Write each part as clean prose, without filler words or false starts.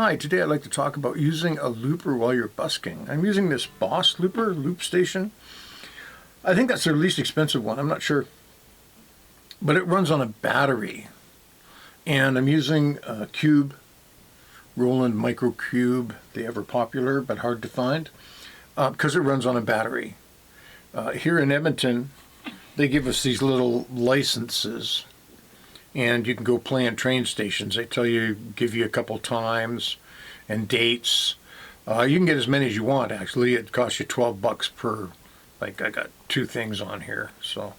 Hi, today I'd like to talk about using a looper while you're busking. I'm using this Boss looper, loop station. I think that's their least expensive one, I'm not sure. But it runs on a battery. And I'm using a Cube, Rollin Micro Cube, the ever popular but hard to find, because it runs on a battery. Here in Edmonton, they give us these little licenses. And you can go play in train stations. They tell you, give you a couple times and dates. You can get as many as you want, actually. It costs you $12 per, like I got 2 things on here. So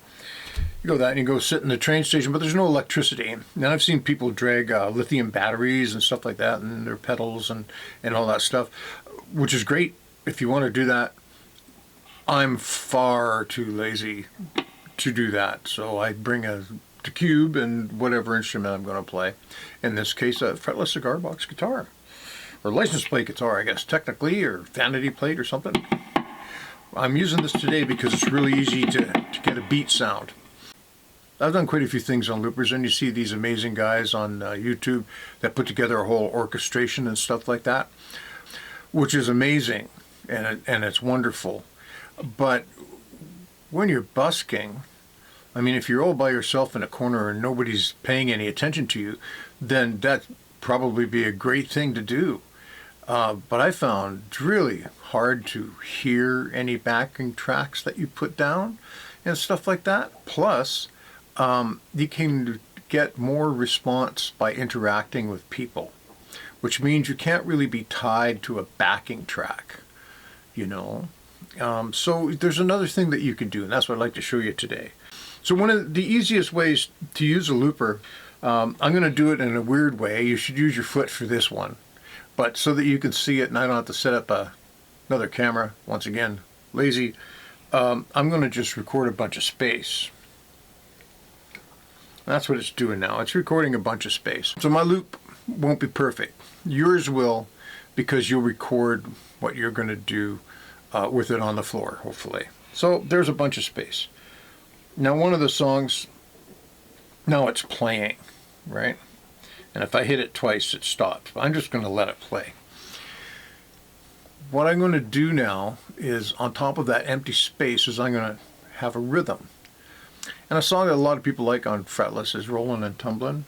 you go that and you go sit in the train station, but there's no electricity. Now I've seen people drag lithium batteries and stuff like that and their pedals and all that stuff, which is great if you want to do that. I'm far too lazy to do that. So I bring the Cube and whatever instrument I'm going to play. In this case, a fretless cigar box guitar, or license plate guitar, I guess, technically, or vanity plate or something. I'm using this today because it's really easy to get a beat sound. I've done quite a few things on loopers, and you see these amazing guys on YouTube that put together a whole orchestration and stuff like that, which is amazing, and it's wonderful. But when you're busking, I mean, if you're all by yourself in a corner and nobody's paying any attention to you, then that'd probably be a great thing to do. But I found it's really hard to hear any backing tracks that you put down and stuff like that. Plus, you can get more response by interacting with people, which means you can't really be tied to a backing track, you know. So there's another thing that you can do, and that's what I'd like to show you today. So one of the easiest ways to use a looper, I'm going to do it in a weird way. You should use your foot for this one, but so that you can see it and I don't have to set up another camera. Once again, lazy. I'm going to just record a bunch of space. That's what it's doing now. It's recording a bunch of space. So my loop won't be perfect. Yours will, because you'll record what you're going to do with it on the floor, hopefully. So there's a bunch of space. Now one of the songs, now it's playing, right? And if I hit it twice, it stops. I'm just going to let it play. What I'm going to do now is, on top of that empty space, is I'm going to have a rhythm. And a song that a lot of people like on fretless is Rollin Tumblin.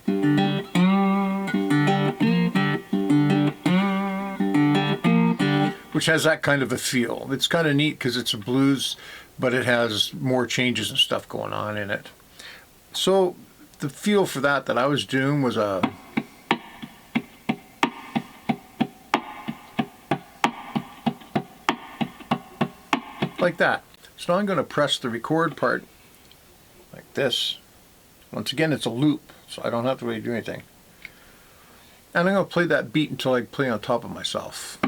Which has that kind of a feel. It's kind of neat because it's a blues, but it has more changes and stuff going on in it. So the feel for that I was doing was like that. So I'm going to press the record part like this. Once again, it's a loop, so I don't have to really do anything. And I'm going to play that beat until I play on top of myself.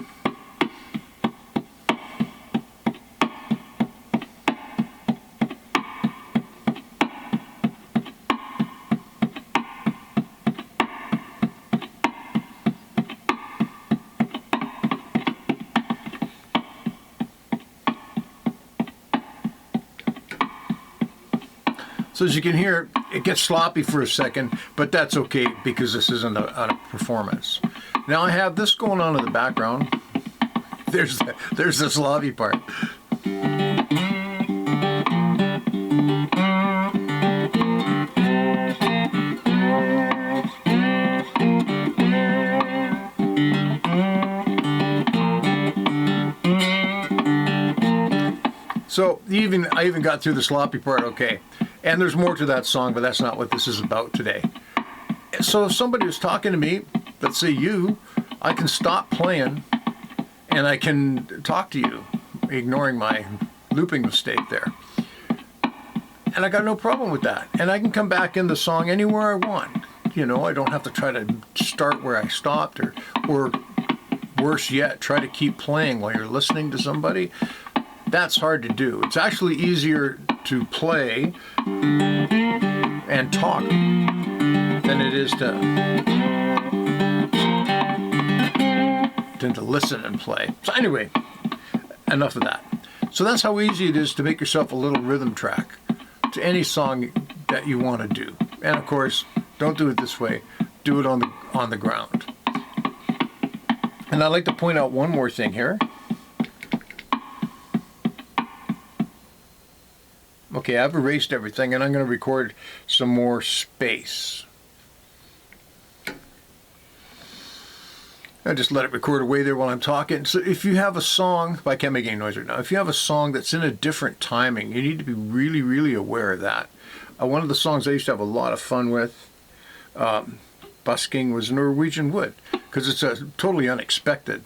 So as you can hear, it gets sloppy for a second, but that's okay because this isn't a performance. Now I have this going on in the background. There's the sloppy part. So I even got through the sloppy part okay. And there's more to that song, but that's not what this is about today. So if somebody was talking to me, let's say you, I can stop playing and I can talk to you, ignoring my looping mistake there. And I got no problem with that. And I can come back in the song anywhere I want. You know, I don't have to try to start where I stopped or worse yet, try to keep playing while you're listening to somebody. That's hard to do. It's actually easier to play and talk than it is to listen and play. So anyway, enough of that. So that's how easy it is to make yourself a little rhythm track to any song that you want to do. And of course, don't do it this way. Do it on the ground. And I'd like to point out one more thing here. Okay, I've erased everything and I'm going to record some more space. I just let it record away there while I'm talking. So if you have a song, I can't make any noise right now. If you have a song that's in a different timing, you need to be really, really aware of that. One of the songs I used to have a lot of fun with, Busking, was Norwegian Wood, because it's totally unexpected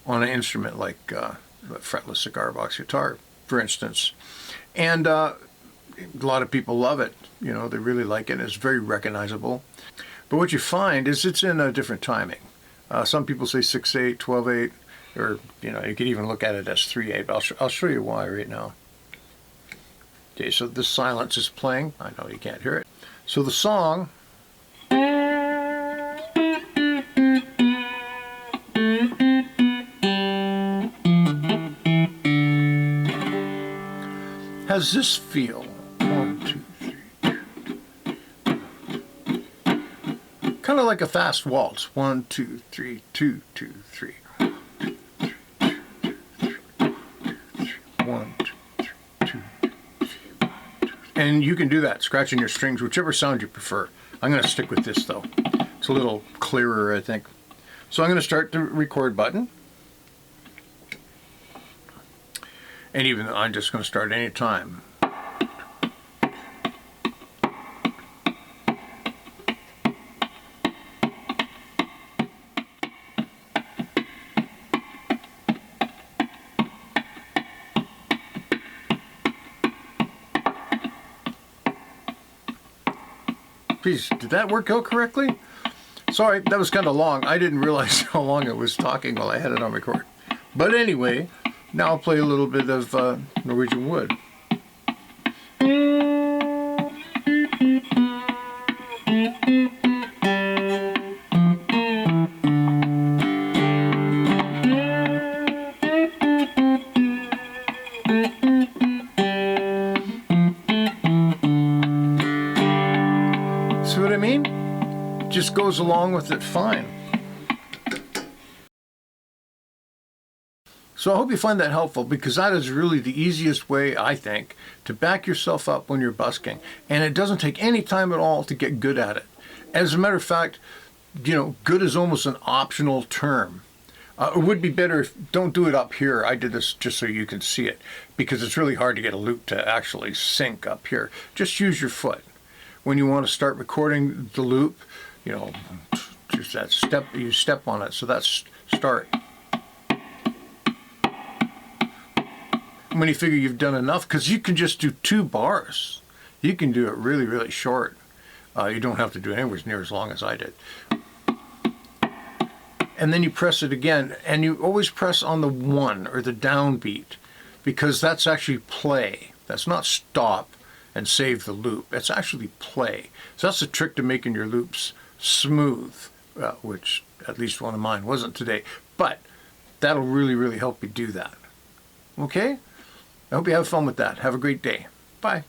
on an instrument like a fretless cigar box guitar, for instance. And a lot of people love it. You know, they really like it. It's very recognizable. But what you find is it's in a different timing. Some people say 6/8, 12/8, or you know, you could even look at it as 3/8. I'll show you why right now. Okay, so this silence is playing. I know you can't hear it. So the song has this feel. 1, 2, 3. Kind of like a fast waltz. 1, 2, 3, 2, 2, 3. 1, 2, 3, 2. And you can do that, scratching your strings, whichever sound you prefer. I'm going to stick with this though. It's a little clearer, I think. So I'm going to start the record button. And even though I'm just going to start any time. Please, did that work out correctly? Sorry, that was kind of long. I didn't realize how long it was talking while I had it on record. But anyway, now I'll play a little bit of Norwegian Wood. See what I mean? Just goes along with it fine. So I hope you find that helpful, because that is really the easiest way, I think, to back yourself up when you're busking. And it doesn't take any time at all to get good at it. As a matter of fact, you know, good is almost an optional term. It would be better if, don't do it up here. I did this just so you can see it, because it's really hard to get a loop to actually sync up here. Just use your foot. When you want to start recording the loop, you know, just that step, you step on it. So that's start. When you figure you've done enough, because you can just do 2 bars. You can do it really, really short. You don't have to do it anywhere near as long as I did. And then you press it again, and you always press on the 1 or the downbeat, because that's actually play. That's not stop and save the loop. It's actually play. So that's the trick to making your loops smooth, which at least one of mine wasn't today. But that'll really, really help you do that. Okay? I hope you have fun with that. Have a great day. Bye.